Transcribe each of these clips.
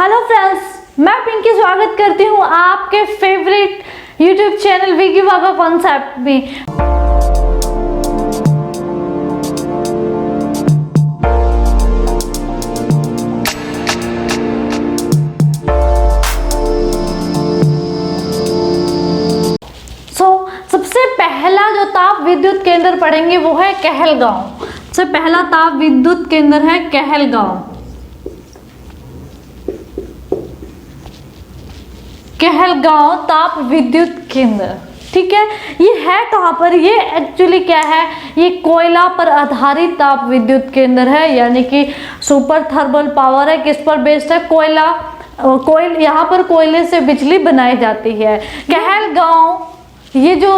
Hello friends, मैं पिंकी स्वागत करती हूँ आपके फेवरेट यूट्यूब चैनल विकी बाबा कॉन्सेप्ट में। सबसे पहला जो ताप विद्युत केंद्र पढ़ेंगे वो है कहलगांव। सबसे पहला ताप विद्युत केंद्र है कहलगांव। कहलगांव ताप विद्युत केंद्र, ठीक है। ये है कहाँ पर? ये एक्चुअली क्या है? ये कोयला पर आधारित ताप विद्युत केंद्र है, यानी कि सुपर थर्मल पावर है। किस पर बेस्ड है? यहाँ पर कोयले से बिजली बनाई जाती है। कहलगांव ये जो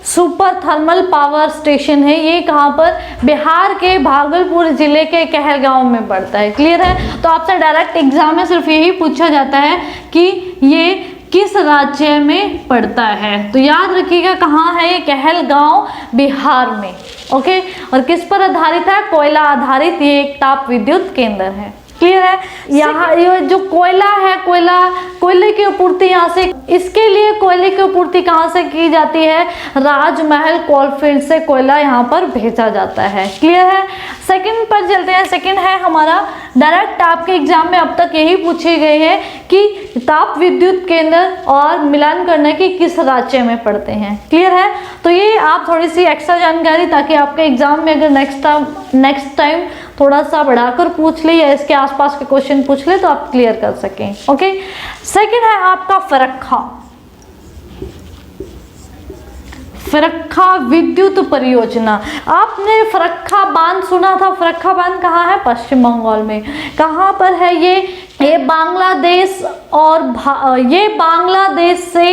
सुपर थर्मल पावर स्टेशन है, ये कहाँ पर? बिहार के भागलपुर जिले के कहलगांव में पड़ता है। क्लियर है? तो आपसे डायरेक्ट एग्जाम में सिर्फ यही पूछा जाता है कि ये किस राज्य में पड़ता है। तो याद रखिएगा कहाँ है ये? कहलगांव, बिहार में। ओके, और किस पर आधारित है? कोयला आधारित ये एक ताप विद्युत केंद्र है। क्लियर है? यहाँ ये जो कोयला है, कोयले की आपूर्ति यहाँ से, इसके लिए कोयले की आपूर्ति कहाँ से की जाती है? राजमहल कोलफील्ड से कोयला यहाँ पर भेजा जाता है। क्लियर है? सेकंड पर चलते हैं। सेकंड है हमारा, डायरेक्ट आपके एग्जाम में अब तक यही पूछे गए हैं कि ताप विद्युत केंद्र और मिलान करना कि किस राज्य में पड़ते हैं। क्लियर है? तो ये आप थोड़ी सी एक्स्ट्रा जानकारी, ताकि आपके एग्जाम में अगर नेक्स्ट टाइम थोड़ा सा बढ़ाकर पूछ ले या इसके आसपास के क्वेश्चन पूछ ले तो आप क्लियर कर सकें। ओके, सेकंड है आपका फरक्का विद्युत परियोजना। आपने फरक्का बांध सुना था? फरक्का बांध कहाँ है? पश्चिम बंगाल में। कहाँ पर है ये बांग्लादेश, और ये बांग्लादेश से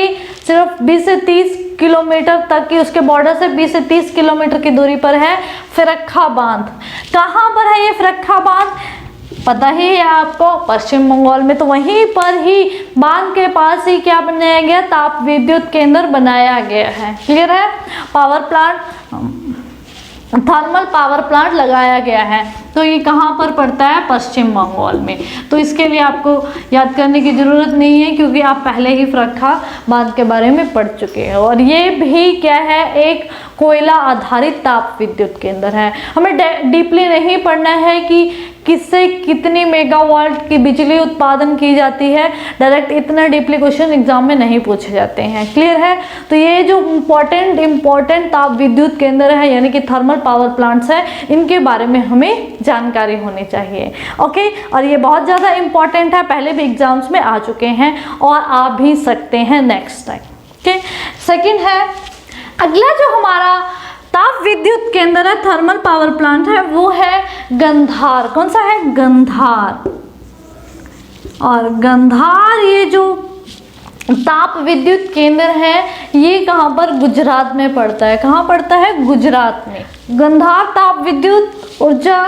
सिर्फ 20 से 30 किलोमीटर तक की, उसके बॉर्डर से 20 से 30 किलोमीटर की दूरी पर है फरक्का बांध। कहाँ पर है ये फरक्का बांध? पता ही है आपको, पश्चिम बंगाल में। तो वहीं पर ही बांध के पास ही क्या बनाया गया? ताप विद्युत केंद्र बनाया गया है। क्लियर है? Power plant, thermal power plant लगाया गया है। तो ये कहाँ पर पड़ता है? पश्चिम बंगाल में। तो इसके लिए आपको याद करने की ज़रूरत नहीं है, क्योंकि आप पहले ही फरक्का बांध के बारे में पढ़ चुके हैं। और ये भी क्या है? एक कोयला आधारित ताप विद्युत केंद्र है। हमें डीपली नहीं पढ़ना है कि किससे कितनी मेगावाट की बिजली उत्पादन की जाती है। डायरेक्ट इतना डीपली क्वेश्चन एग्जाम में नहीं पूछे जाते हैं। क्लियर है? तो ये जो इम्पोर्टेंट ताप विद्युत केंद्र है, यानी कि थर्मल पावर प्लांट्स है, इनके बारे में हमें जानकारी होनी चाहिए। ओके, और ये बहुत ज़्यादा इम्पॉर्टेंट है, पहले भी एग्जाम्स में आ चुके हैं और आ भी सकते हैं नेक्स्ट टाइम। ओके, सेकंड है, अगला जो हमारा ताप विद्युत केंद्र है, थर्मल पावर प्लांट है, वो है गंधार। कौन सा है? गंधार। और गंधार ये जो ताप विद्युत केंद्र है, ये कहाँ पर? गुजरात में पड़ता है। कहाँ पड़ता है? गुजरात में। गंधार ताप विद्युत ऊर्जा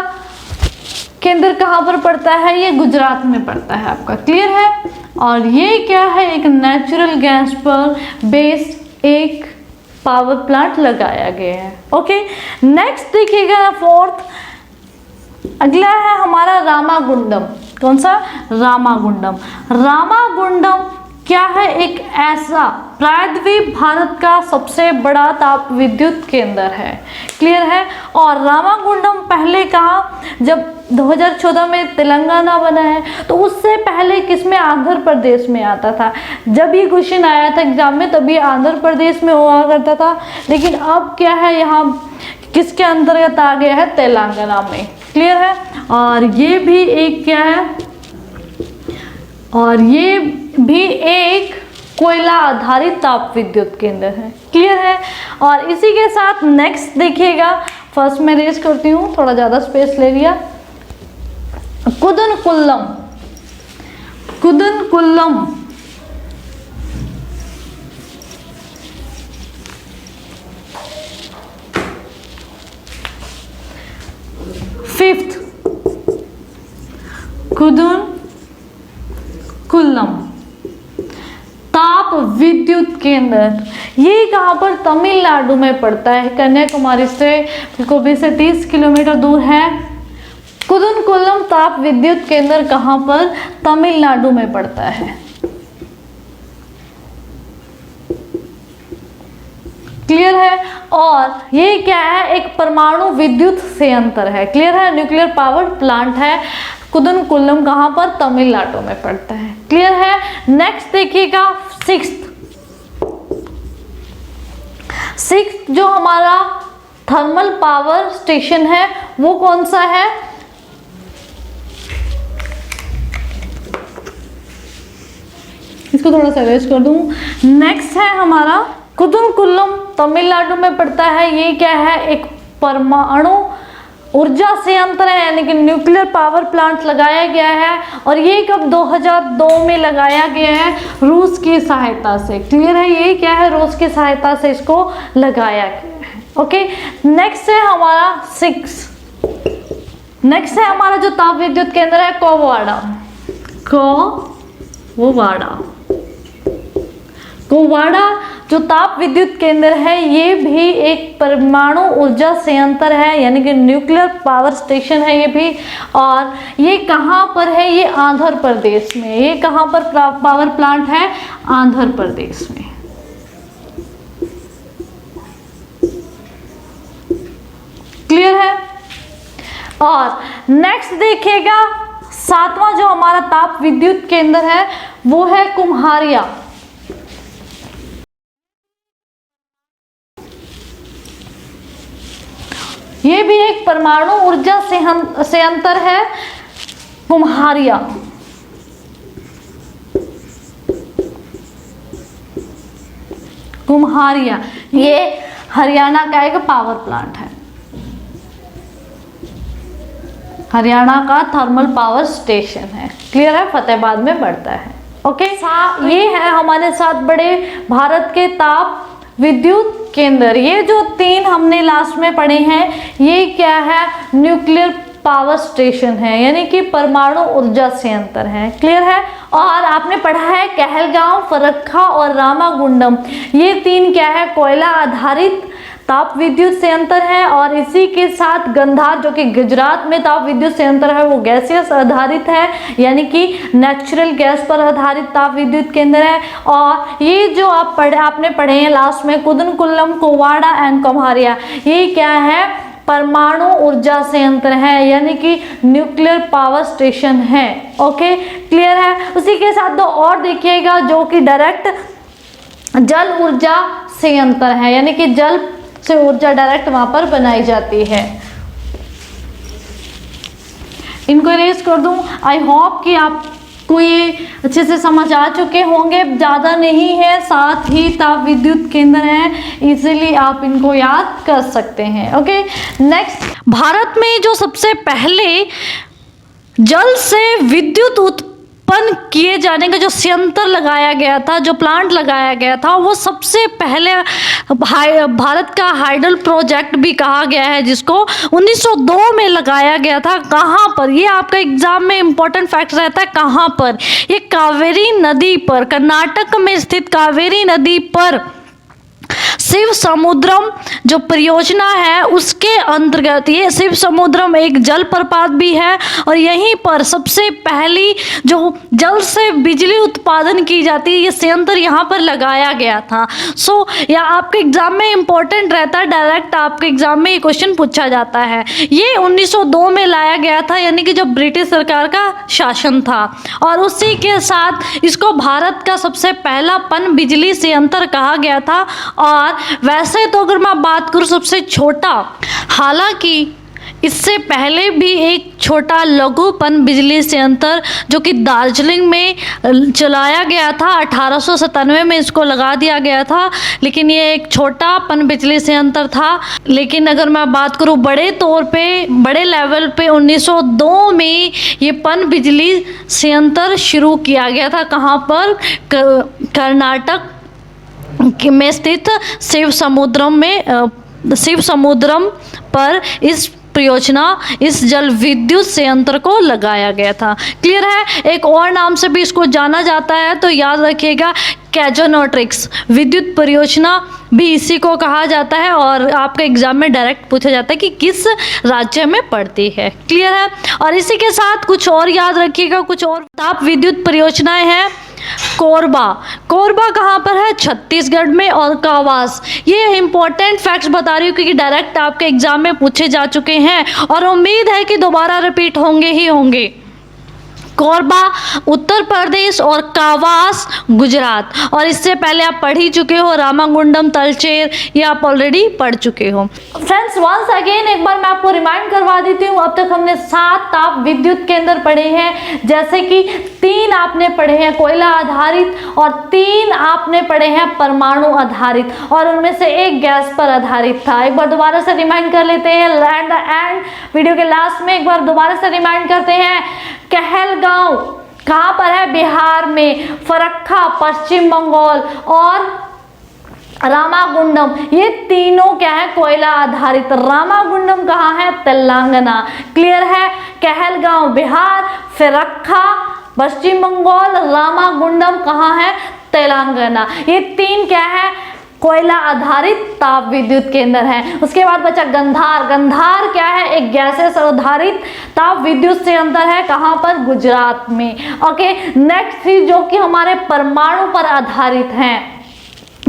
केंद्र कहाँ पर पड़ता है? ये गुजरात में पड़ता है आपका। क्लियर है? और ये क्या है? एक नेचुरल गैस पर बेस्ड एक पावर प्लांट लगाया गया है। ओके, नेक्स्ट देखिएगा फोर्थ, अगला है हमारा रामागुंडम। कौन सा? रामागुंडम। रामागुंडम क्या है? एक ऐसा प्रायद्वीप भारत का सबसे बड़ा ताप विद्युत केंद्र है। क्लियर है? और रामागुंडम पहले कहाँ, जब 2014 में तेलंगाना बना है, तो उससे पहले किसमें? आंध्र प्रदेश में आता था। जब ये क्वेश्चन आया था एग्जाम में, तब ये आंध्र प्रदेश में हुआ करता था, लेकिन अब क्या है, यहाँ किसके अंतर्गत आ गया है? तेलंगाना में। क्लियर है? और ये भी एक क्या है? और ये भी एक कोयला आधारित ताप विद्युत केंद्र है। क्लियर है? और इसी के साथ नेक्स्ट देखिएगा, फर्स्ट में रेज करती हूँ, थोड़ा ज़्यादा स्पेस ले लिया। कुदनकुल्लम। फिफ्थ, कुदनकुल्लम ताप विद्युत केंद्र, ये कहाँ पर? तमिलनाडु में पड़ता है। कन्याकुमारी से बिल्कुल 20 से 30 किलोमीटर दूर है। कुदनकुलम ताप विद्युत केंद्र कहाँ पर तमिलनाडु में पड़ता है? क्लियर है। और ये क्या है, एक परमाणु विद्युत संयंत्र है। क्लियर है, न्यूक्लियर पावर प्लांट है। कुदनकुलम कहाँ पर? तमिलनाडु में पड़ता है। क्लियर है। नेक्स्ट देखिएगा सिक्स्थ जो हमारा थर्मल पावर स्टेशन है वो कौन सा है? इसको थोड़ा सा अरेंज कर दूं। नेक्स्ट है हमारा कुदनकुलम, तमिलनाडु में पड़ता है। ये क्या है, एक परमाणु ऊर्जा संयंत्र है, यानी कि न्यूक्लियर पावर प्लांट लगाया गया है। और ये कब? 2002 में लगाया गया है रूस की सहायता से। क्लियर है, ये क्या है, रूस की सहायता से इसको लगाया गया है। ओके, नेक्स्ट है हमारा 6। नेक्स्ट है हमारा जो ताप विद्युत केंद्र है कोवाड़ा जो ताप विद्युत केंद्र है ये भी एक परमाणु ऊर्जा संयंत्र है, यानी कि न्यूक्लियर पावर स्टेशन है ये भी। और ये कहाँ पर है? ये आंध्र प्रदेश में। ये कहाँ पर पावर प्लांट है? आंध्र प्रदेश में। क्लियर है। और नेक्स्ट देखिएगा 7वां जो हमारा ताप विद्युत केंद्र है वो है कुम्हारिया। ये भी एक परमाणु ऊर्जा संयंत्र है, कुम्हारिया। ये हरियाणा का एक पावर प्लांट है, हरियाणा का थर्मल पावर स्टेशन है। क्लियर है, फतेहाबाद में पड़ता है। ओके, ये है हमारे 7 बड़े भारत के ताप विद्युत केंद्र। ये जो 3 हमने लास्ट में पढ़े हैं ये क्या है? न्यूक्लियर पावर स्टेशन है, यानी कि परमाणु ऊर्जा संयंत्र है। क्लियर है। और आपने पढ़ा है कहलगांव, फरक्का और रामागुंडम, ये 3 क्या है? कोयला आधारित ताप विद्युत संयंत्र है। और इसी के साथ गंधार जो कि गुजरात में ताप विद्युत संयंत्र है वो गैसियस आधारित है, यानी कि नेचुरल गैस पर आधारित ताप विद्युत केंद्र है। और ये जो आपने पढ़े हैं लास्ट में कुदनकुलम, कोवाड़ा एंड कुम्हारिया, ये क्या है? परमाणु ऊर्जा संयंत्र है, यानी कि न्यूक्लियर पावर स्टेशन है। ओके, क्लियर है। उसी के साथ 2 और देखिएगा जो कि डायरेक्ट जल ऊर्जा संयंत्र है, यानी कि जल से ऊर्जा डायरेक्ट वहां पर बनाई जाती है। इनको इरेज कर दूं। आई होप कि आपको ये अच्छे से समझ आ चुके होंगे, ज़्यादा नहीं है, 7 ही ताप विद्युत केंद्र हैं, इजीली आप इनको याद कर सकते हैं। ओके, नेक्स्ट, भारत में जो सबसे पहले जल से विद्युत उत्पन्न किए जाने का जो संयंत्र लगाया गया था, जो प्लांट लगाया गया था, वो सबसे पहले भारत का हाइडल प्रोजेक्ट भी कहा गया है, जिसको 1902 में लगाया गया था। कहाँ पर? ये आपका एग्जाम में इंपॉर्टेंट फैक्ट रहता है। कहाँ पर? ये कावेरी नदी पर, कर्नाटक में स्थित कावेरी नदी पर शिव समुद्रम जो परियोजना है उसके अंतर्गत, ये शिव समुद्रम एक जल प्रपात भी है और यहीं पर सबसे पहली जो जल से बिजली उत्पादन की जाती है ये संयंत्र यहाँ पर लगाया गया था। सो यह आपके एग्जाम में इंपॉर्टेंट रहता है, डायरेक्ट आपके एग्जाम में ये क्वेश्चन पूछा जाता है। ये 1902 में लाया गया था, यानी कि जब ब्रिटिश सरकार का शासन था, और उसी के साथ इसको भारत का सबसे पहला पन बिजली संयंत्र कहा गया था। और वैसे तो अगर मैं बात करूं सबसे छोटा, हालांकि इससे पहले भी एक छोटा लघु पन बिजली संयंत्र जो कि दार्जिलिंग में चलाया गया था, 1897 में इसको लगा दिया गया था, लेकिन ये एक छोटा पन बिजली संयंत्र था। लेकिन अगर मैं बात करूं बड़े तौर पे, बड़े लेवल पे 1902 में ये पन बिजली संयंत्र शुरू किया गया था। कहाँ पर? कर्नाटक में स्थित शिव समुद्रम पर इस परियोजना, इस जल विद्युत संयंत्र को लगाया गया था। क्लियर है। एक और नाम से भी इसको जाना जाता है, तो याद रखिएगा कैजोनोट्रिक्स विद्युत परियोजना भी इसी को कहा जाता है और आपके एग्जाम में डायरेक्ट पूछा जाता है कि किस राज्य में पड़ती है। क्लियर है। और इसी के साथ कुछ और याद रखिएगा, कुछ और ताप विद्युत परियोजनाएं हैं। कोरबा, कोरबा कहाँ पर है? छत्तीसगढ़ में। और कावास, ये इंपॉर्टेंट फैक्ट्स बता रही हूँ क्योंकि डायरेक्ट आपके एग्जाम में पूछे जा चुके हैं और उम्मीद है कि दोबारा रिपीट होंगे ही होंगे। कोरबा उत्तर प्रदेश और कावास गुजरात। और इससे पहले आप पढ़ ही चुके हो रामागुंडम, तलचेर, ये आप ऑलरेडी पढ़ चुके हो। फ्रेंड्स वंस अगेन एक बार मैं आपको रिमाइंड करवा देती हूँ। अब तक हमने 7 ताप विद्युत केंद्र पढ़े हैं, जैसे कि 3 आपने पढ़े हैं कोयला आधारित और 3 आपने पढ़े हैं परमाणु आधारित और उनमें से एक गैस पर आधारित था। एक बार दोबारा से रिमाइंड कर लेते हैं एंड वीडियो के लास्ट में एक बार दोबारा से रिमाइंड करते हैं। कहलगांव कहाँ पर है? बिहार में। फरक्का पश्चिम बंगाल और रामागुंडम, ये तीनों क्या है? कोयला आधारित। रामागुंडम कहाँ है? तेलंगाना। क्लियर है। कहलगांव बिहार, फरक्का पश्चिम बंगाल, रामागुंडम कहाँ है? तेलंगाना। ये 3 क्या है? कोयला आधारित ताप विद्युत केंद्र है। उसके बाद बचा गंधार। गंधार क्या है? एक गैसेस आधारित ताप विद्युत केंद्र है। कहाँ पर? गुजरात में। ओके, नेक्स्ट 3 जो कि हमारे परमाणु पर आधारित हैं।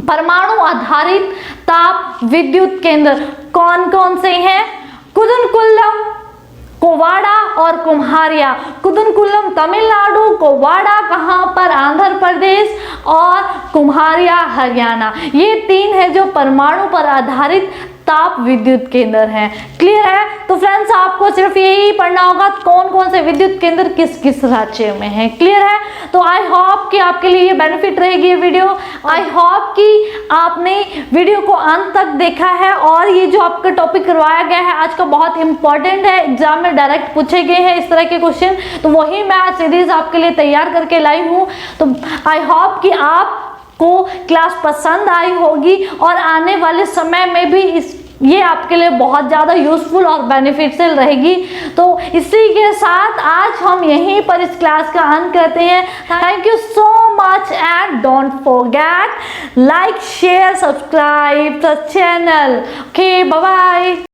परमाणु आधारित ताप विद्युत केंद्र कौन कौन से हैं? कुदनकुल्लम, कोवाड़ा और कुम्हारिया। कुदनकुल्लम तमिलनाडु, कोवाड़ा कहाँ पर? आंध्र प्रदेश और कुम्हारिया हरियाणा। ये 3 है जो परमाणु पर आधारित ताप विद्युत केंद्र हैं। क्लियर है। तो फ्रेंड्स आपको सिर्फ यही पढ़ना होगा कौन कौन से विद्युत केंद्र किस किस राज्य में हैं। क्लियर है। तो आई होप कि आपके लिए ये बेनिफिट रहेगी ये वीडियो। आई होप कि आपने वीडियो को अंत तक देखा है और ये जो आपका टॉपिक करवाया गया है आज का बहुत इंपॉर्टेंट है, एग्जाम में डायरेक्ट पूछे गए हैं इस तरह के क्वेश्चन, तो वही मैं आज सीरीज आपके लिए तैयार करके लाई हूँ। तो आई होप कि आप को क्लास पसंद आई होगी और आने वाले समय में भी ये आपके लिए बहुत ज़्यादा यूजफुल और बेनिफिशियल रहेगी। तो इसी के साथ आज हम यहीं पर इस क्लास का अंत करते हैं। Thank you so much and don't forget like share subscribe the channel. Okay, bye bye.